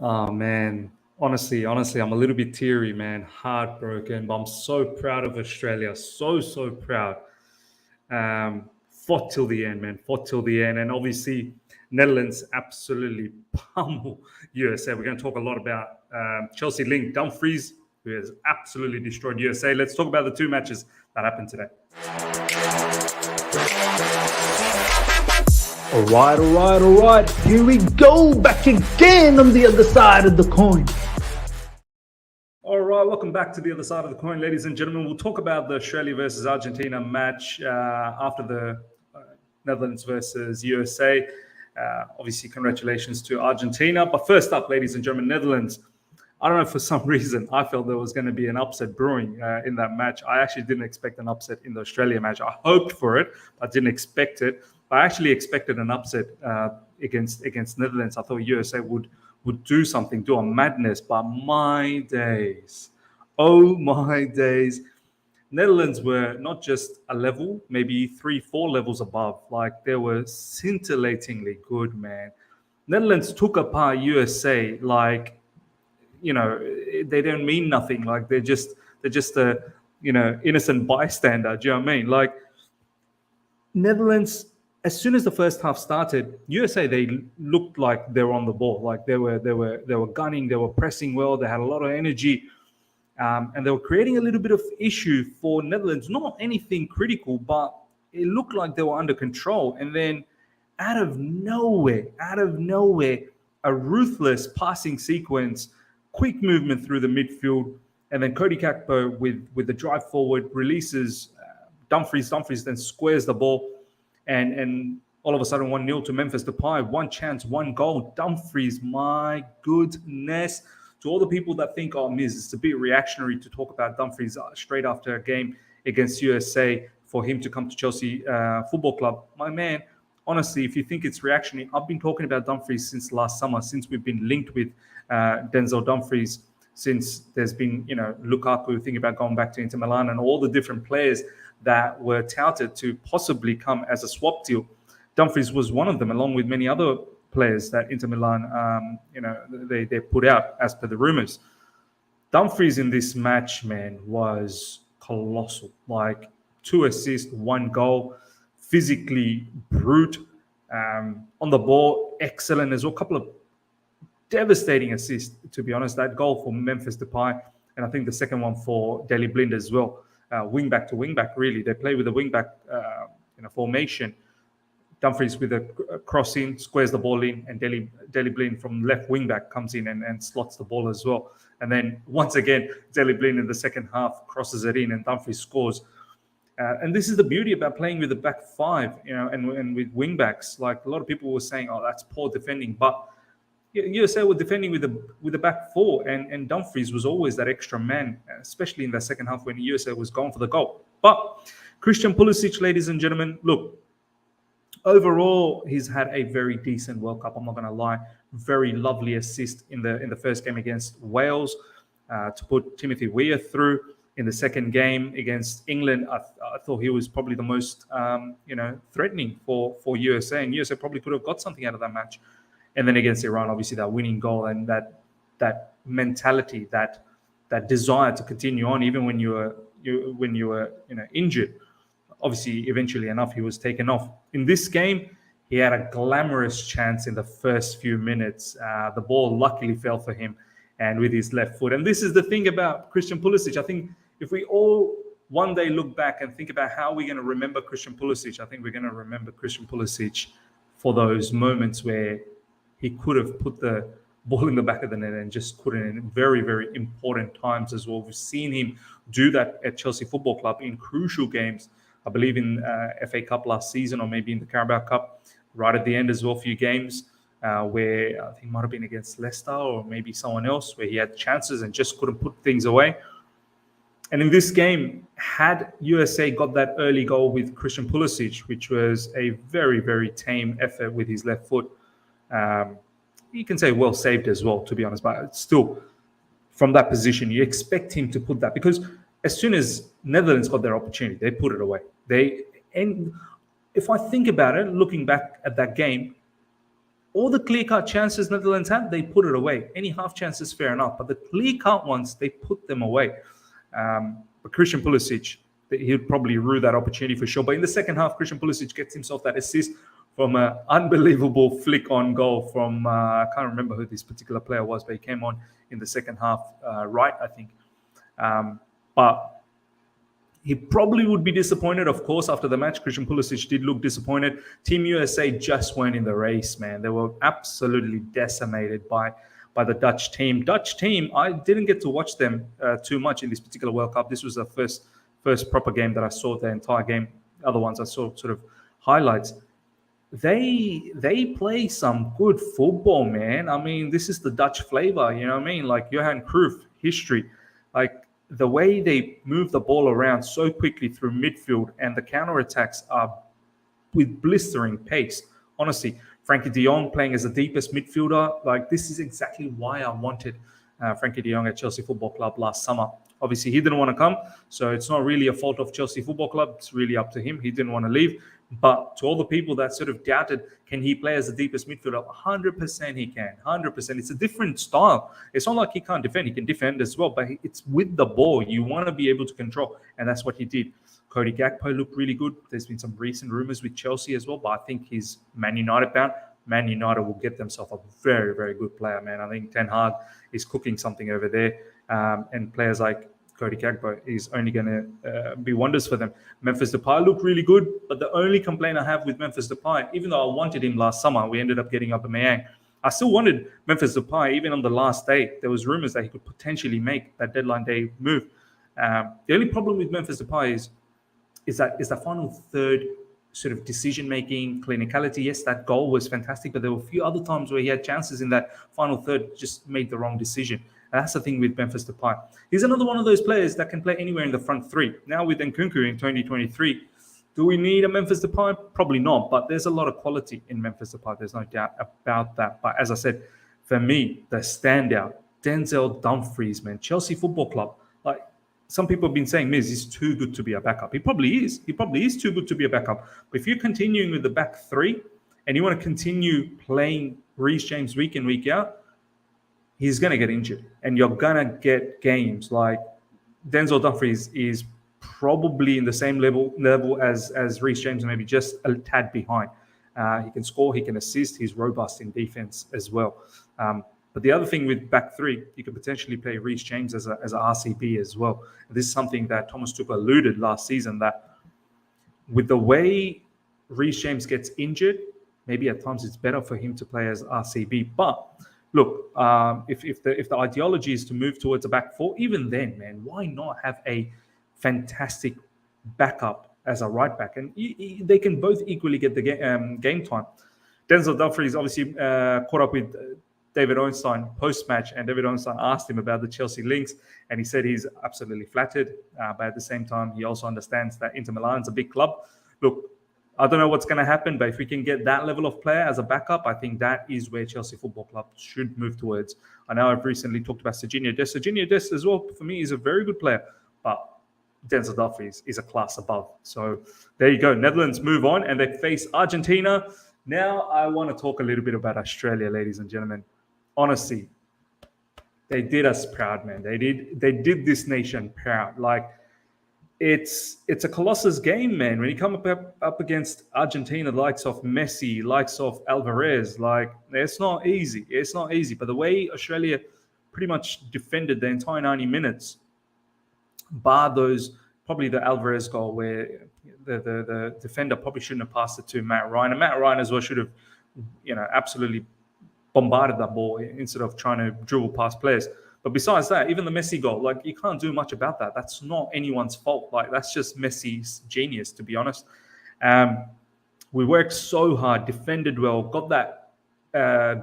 Oh man, honestly, I'm a little bit teary, man. Heartbroken, but I'm so proud of Australia. So proud. Fought till the end, man. Fought till the end, and obviously Netherlands absolutely pummel USA. We're going to talk a lot about Chelsea link Dumfries, who has absolutely destroyed USA. Let's talk about the two matches that happened today. All right. Here we go, back again on the other side of the coin. All right, welcome back to the other side of the coin, ladies and gentlemen. We'll talk about the Australia versus Argentina match after the Netherlands versus USA. Obviously, congratulations to Argentina. But first up, ladies and gentlemen, Netherlands. I don't know, for some reason, I felt there was going to be an upset brewing in that match. I actually didn't expect an upset in the Australia match. I hoped for it, but didn't expect it. I actually expected an upset against Netherlands. I thought USA would do something, do a madness, but my days, oh my days. Netherlands were not just a level, maybe 3-4 levels above. Like, they were scintillatingly good, man. Netherlands took apart USA like, they don't mean nothing. Like, they're just a innocent bystander. Do you know what I mean? Like, Netherlands, as soon as the first half started, USA, they looked like they were on the ball. Like, they were gunning, they were pressing well, they had a lot of energy, and they were creating a little bit of issue for Netherlands. Not anything critical, but it looked like they were under control. And then, out of nowhere, a ruthless passing sequence, quick movement through the midfield, and then Cody Gakpo with the drive forward releases Dumfries then squares the ball, and all of a sudden 1-0 to Memphis Depay. One chance, one goal. Dumfries, my goodness. To all the people that think, oh, Miz, it's a bit reactionary to talk about Dumfries straight after a game against USA for him to come to Chelsea Football Club. My man, honestly, if you think it's reactionary, I've been talking about Dumfries since last summer, since we've been linked with Denzel Dumfries, since there's been, Lukaku thinking about going back to Inter Milan, and all the different players that were touted to possibly come as a swap deal. Dumfries was one of them, along with many other players that Inter Milan, they put out as per the rumors. Dumfries in this match, man, was colossal. Like, 2 assists, 1 goal, physically brute, on the ball, excellent as well. A couple of devastating assists, to be honest. That goal for Memphis Depay, and I think the second one for Daley Blind as well. Wing back to wing back, really. They play with a wing back formation. Dumfries with a cross in, squares the ball in, and Daley Blind from left wing back comes in and slots the ball as well. And then once again, Daley Blind in the second half crosses it in, and Dumfries scores. And this is the beauty about playing with the back five, and with wing backs. Like, a lot of people were saying, oh, that's poor defending, but USA were defending with the back four, and Dumfries was always that extra man, especially in the second half when USA was going for the goal. But Christian Pulisic, ladies and gentlemen, look, overall, he's had a very decent World Cup. I'm not going to lie. Very lovely assist in the first game against Wales to put Timothy Weah through. In the second game against England, I thought he was probably the most threatening for USA, and USA probably could have got something out of that match. And then against Iran, obviously, that winning goal and that mentality, that desire to continue on even when you were injured. Obviously, eventually enough, he was taken off. In this game, he had a glamorous chance in the first few minutes. The ball luckily fell for him, and with his left foot. And this is the thing about Christian Pulisic. I think if we all one day look back and think about how we're going to remember Christian Pulisic, I think we're going to remember Christian Pulisic for those moments where he could have put the ball in the back of the net and just couldn't, in very, very important times as well. We've seen him do that at Chelsea Football Club in crucial games. I believe in FA Cup last season, or maybe in the Carabao Cup, right at the end as well, a few games where I think it might have been against Leicester or maybe someone else, where he had chances and just couldn't put things away. And in this game, had USA got that early goal with Christian Pulisic, which was a very, very tame effort with his left foot, you can say well saved as well, to be honest, but still, from that position, you expect him to put that, because as soon as Netherlands got their opportunity, they put it away. And if I think about it, looking back at that game, All the clear-cut chances Netherlands had, they put it away. Any half chances, fair enough, but the clear-cut ones, they put them away. But Christian Pulisic, he'll probably rue that opportunity for sure. But in the second half, Christian Pulisic gets himself that assist from an unbelievable flick-on goal from, I can't remember who this particular player was, but he came on in the second half, right, I think. But he probably would be disappointed, of course, after the match. Christian Pulisic did look disappointed. Team USA just weren't in the race, man. They were absolutely decimated by the Dutch team. Dutch team, I didn't get to watch them too much in this particular World Cup. This was the first proper game that I saw the entire game. Other ones I saw sort of highlights. They play some good football, man. I mean, this is the Dutch flavor, you know what I mean? Like Johan Cruyff history. Like, the way they move the ball around so quickly through midfield and the counterattacks are with blistering pace. Honestly, Frankie de Jong playing as the deepest midfielder, like this is exactly why I wanted Frankie de Jong at Chelsea Football Club last summer. Obviously, he didn't want to come, so it's not really a fault of Chelsea Football Club. It's really up to him. He didn't want to leave. But to all the people that sort of doubted, can he play as the deepest midfielder? 100% he can. 100%. It's a different style. It's not like he can't defend. He can defend as well, but it's with the ball. You want to be able to control, and that's what he did. Cody Gakpo looked really good. There's been some recent rumors with Chelsea as well, but I think he's Man United bound. Man United will get themselves a very, very good player, man. I think Ten Hag is cooking something over there, and players like Cody Gakpo is only going to be wonders for them. Memphis Depay looked really good, but the only complaint I have with Memphis Depay, even though I wanted him last summer, we ended up getting Aubameyang. I still wanted Memphis Depay, even on the last day. There was rumors that he could potentially make that deadline day move. The only problem with Memphis Depay is that final third sort of decision-making, clinicality. Yes, that goal was fantastic, but there were a few other times where he had chances in that final third, just made the wrong decision. And that's the thing with Memphis Depay. He's another one of those players that can play anywhere in the front three. Now with Nkunku in 2023, do we need a Memphis Depay? Probably not, but there's a lot of quality in Memphis Depay. There's no doubt about that. But as I said, for me, the standout, Denzel Dumfries, man, Chelsea Football Club. Like, some people have been saying, Miz, he's too good to be a backup. He probably is. He probably is too good to be a backup. But if you're continuing with the back three and you want to continue playing Reece James week in, week out, he's going to get injured. And you're going to get games like Denzel Dumfries is probably in the same level as Reece James, maybe just a tad behind. He can score, he can assist, he's robust in defense as well. But the other thing with back three, you could potentially play Reece James as a RCB as well. This is something that Thomas Tuchel alluded last season, that with the way Reece James gets injured, maybe at times it's better for him to play as RCB. But look, if the ideology is to move towards a back four, even then, man, why not have a fantastic backup as a right back? And they can both equally get the game time. Denzel Dumfries obviously caught up with David Ornstein post-match, and David Ornstein asked him about the Chelsea links, and he said he's absolutely flattered, but at the same time, he also understands that Inter Milan's a big club. Look, I don't know what's going to happen, but if we can get that level of player as a backup, I think that is where Chelsea Football Club should move towards. I know I've recently talked about Serginho Dest. Serginho Dest as well, for me, is a very good player, but Denzel Dumfries is a class above. So there you go. Netherlands move on, and they face Argentina. Now I want to talk a little bit about Australia, ladies and gentlemen. Honestly, they did us proud, man. They did this nation proud. Like, it's a colossus game, man. When you come up against Argentina, the likes of Messi, likes of Alvarez, like, it's not easy. It's not easy. But the way Australia pretty much defended the entire 90 minutes, bar those, probably the Alvarez goal where the defender probably shouldn't have passed it to Matt Ryan. And Matt Ryan as well should have, absolutely bombarded that ball instead of trying to dribble past players. But besides that, even the Messi goal, like, you can't do much about that. That's not anyone's fault. Like, that's just Messi's genius, to be honest. We worked so hard, defended well, got that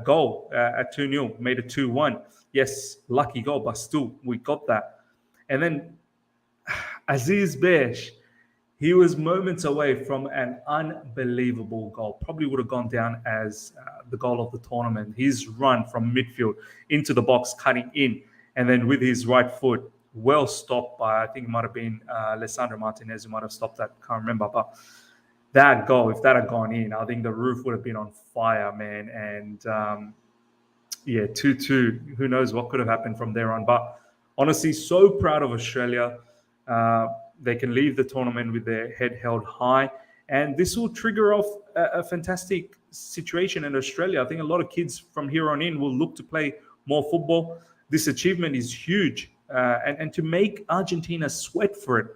goal at 2-0, made it 2-1. Yes, lucky goal, but still, we got that. And then Aziz Besh, he was moments away from an unbelievable goal. Probably would have gone down as the goal of the tournament. His run from midfield into the box, cutting in, and then with his right foot, well stopped by, I think it might have been Alessandro Martinez who might have stopped that. Can't remember. But that goal, if that had gone in, I think the roof would have been on fire, man. And yeah, 2-2. Who knows what could have happened from there on? But honestly, so proud of Australia. They can leave the tournament with their head held high. And this will trigger off a fantastic situation in Australia. I think a lot of kids from here on in will look to play more football. This achievement is huge. And to make Argentina sweat for it,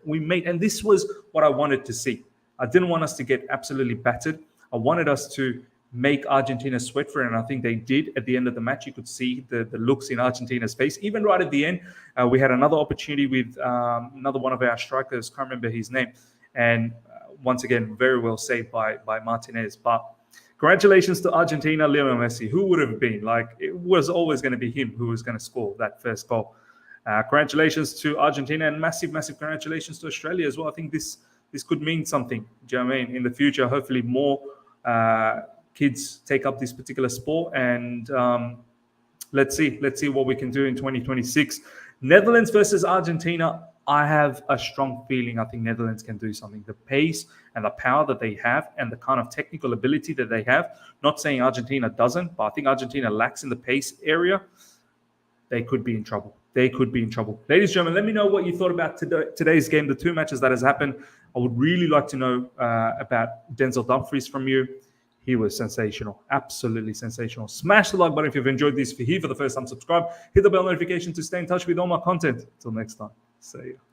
and this was what I wanted to see. I didn't want us to get absolutely battered. I wanted us to make Argentina sweat for it, and I think they did. At the end of the match, you could see the looks in Argentina's face. Even right at the end, we had another opportunity with another one of our strikers, can't remember his name, and once again, very well saved by Martinez. But congratulations to Argentina, Lionel Messi. Who would have been? Like, it was always going to be him who was going to score that first goal. Congratulations to Argentina, and massive congratulations to Australia as well. I think this could mean something, do you know what I mean, in the future. Hopefully more kids take up this particular sport, and let's see what we can do in 2026. Netherlands versus Argentina. I have a strong feeling I think Netherlands can do something. The pace and the power that they have and the kind of technical ability that they have, not saying Argentina doesn't, but I think Argentina lacks in the pace area. They could be in trouble. Ladies and gentlemen, let me know what you thought about today's game, the two matches that has happened. I would really like to know about Denzel Dumfries from you. He was sensational, absolutely sensational. Smash the like button if you've enjoyed this. If you're here for the first time, subscribe. Hit the bell notification to stay in touch with all my content. Until next time, see you.